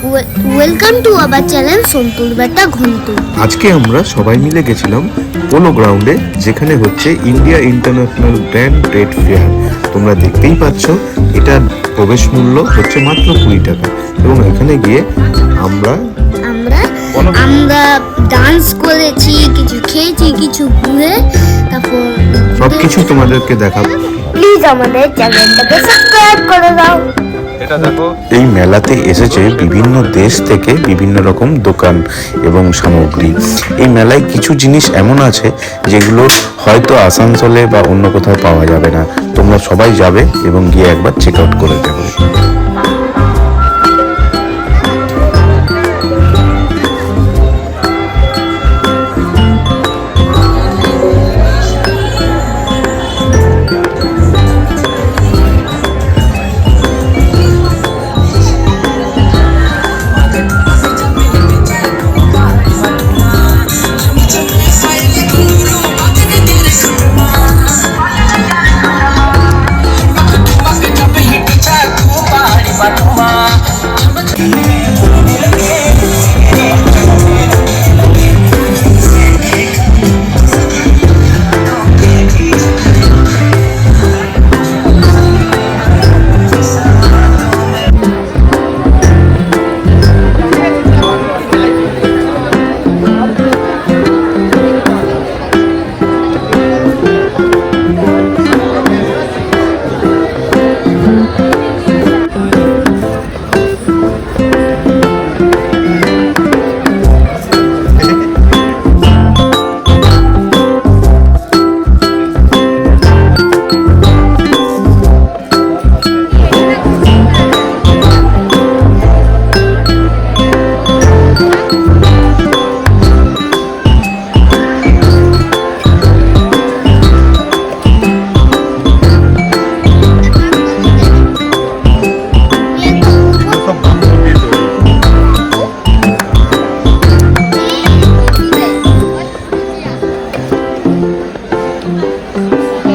Welcome to our channel santoor বেটা ঘন্টু। আজকে আমরা সবাই মিলে গেছিলাম পোলো গ্রাউন্ডে, যেখানে হচ্ছে India international grand trade fair. তোমরা দেখতেই পাচ্ছ, এটার প্রবেশ মূল্য হচ্ছে মাত্র 20 টাকা। এবং এখানে গিয়ে আমরা ডান্স করেছি, কিছু খেয়েছি, কিছু ঘুরে, তারপর সবকিছু তোমাদেরকে দেখাবো। প্লিজ আমাদের চ্যানেলটাকে সাবস্ক্রাইব করে দাও। এই মেলাতে এসেছে বিভিন্ন দেশ থেকে বিভিন্ন রকম দোকান এবং সামগ্রী। এই মেলায় কিছু জিনিস এমন আছে যেগুলো হয়তো আসানসোলে বা অন্য কোথাও পাওয়া যাবে না। তোমরা সবাই যাবে এবং গিয়ে একবার চেক আউট করে দেবে।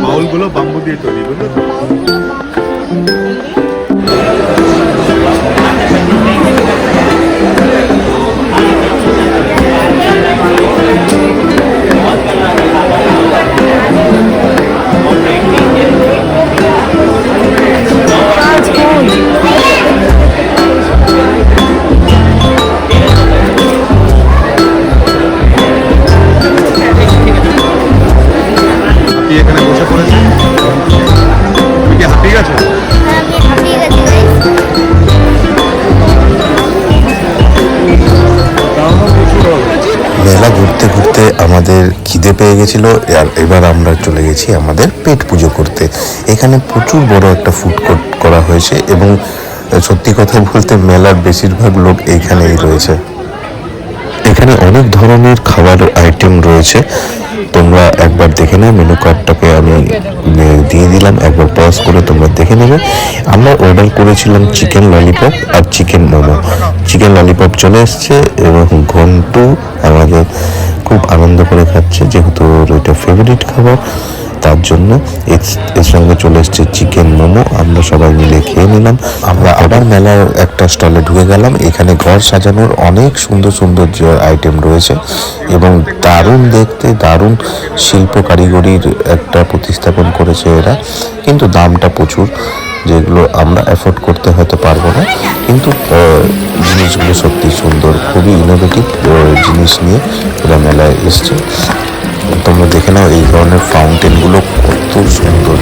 বাউলগুলো বাম্বু দিয়ে তৈরি, বুঝলো তো? এখানে বসে পড়েছে। তুমি কি হাঁপিয়ে গেছো? আমি হাঁপিয়ে গেছি গাইস। মেলা ঘুরতে ঘুরতে আমাদের খিদে পেয়ে গেছিল, আর এবার আমরা চলে গেছি আমাদের পেট পুজো করতে। এখানে প্রচুর বড় একটা ফুড কোর্ট করা হয়েছে এবং সত্যি কথা বলতে মেলার বেশিরভাগ লোক এইখানেই রয়েছে। এখানে অনেক ধরনের খাবার আইটেম রয়েছে। তোমরা একবার দেখে নাও, মেনু কার্ডটাকে আমি দিয়ে দিলাম, একবার পজ করে তোমরা দেখে নেবে। আমরা অর্ডার করেছিলাম চিকেন ললিপপ আর চিকেন মোমো। চিকেন ললিপপ চলে এসছে এবং ঘন্টু আমাদের খুব আনন্দ করে খাচ্ছে, যেহেতু ওর ওইটা ফেভারিট খাবার, তার জন্য এর সঙ্গে চলে এসছে চিকেন মোমো। আমরা সবাই মিলে খেয়ে নিলাম। আমরা আবার মেলার একটা স্টলে ঢুকে গেলাম। এখানে ঘর সাজানোর অনেক সুন্দর সুন্দর আইটেম রয়েছে এবং দারুণ দেখতে, দারুণ শিল্প কারিগরির একটা প্রতিস্থাপন করেছে এরা, কিন্তু দামটা প্রচুর, যেগুলো আমরা অ্যাফোর্ড করতে হয়তো পারবো না। কিন্তু জিনিসগুলো সত্যি সুন্দর, খুবই ইনোভেটিভ জিনিস নিয়ে এরা মেলায় এসছে। তোমরা দেখে নাও, এই ধরনের ফাউন্টেনগুলো কত সুন্দর।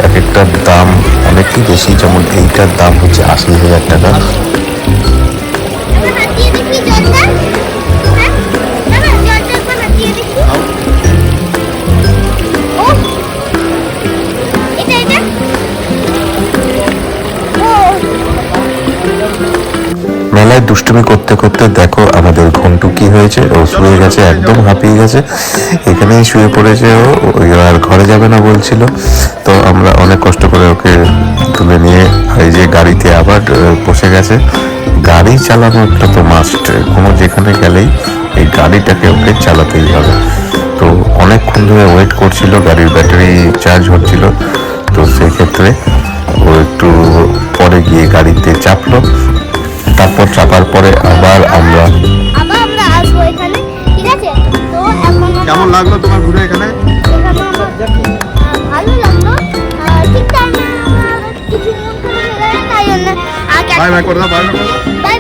এক একটার দাম অনেকই বেশি, যেমন এইটার দাম হচ্ছে 80,000 টাকা। মেলায় দুষ্টুমি করতে করতে দেখো আমাদের ঘন্টু কি হয়েছে, ও শুয়ে গেছে, একদম হাঁপিয়ে গেছে, এখানেই শুয়ে পড়েছে। ও আর ঘরে যাবে না বলছিল, তো আমরা অনেক কষ্ট করে ওকে তুলে নিয়ে এই যে গাড়িতে আবার বসে গেছে। গাড়ি চালানোটা তো মাস্ট, কোনো যেখানে গেলেই এই গাড়িটাকে ওকে চালাতেই হবে। তো অনেকক্ষণ ধরে ওয়েট করছিল, গাড়ির ব্যাটারি চার্জ হচ্ছিল, তো সেক্ষেত্রে ও একটু পরে গিয়ে গাড়িতে চাপলো। তারপর চাপার পরে আবার আমরা আবার আমরা আসবো এখানে, ঠিক আছে? তো এখন কেমন লাগলো তোমার ঘুরে এখানে? এখানে আমার ভালো লাগলো। ঠিক টাইমে আমার কিছু মন খারাপ হয়ে গেছে, তাই জন্য বাই বাই করে দাও, বাই বাই করে দাও। বাই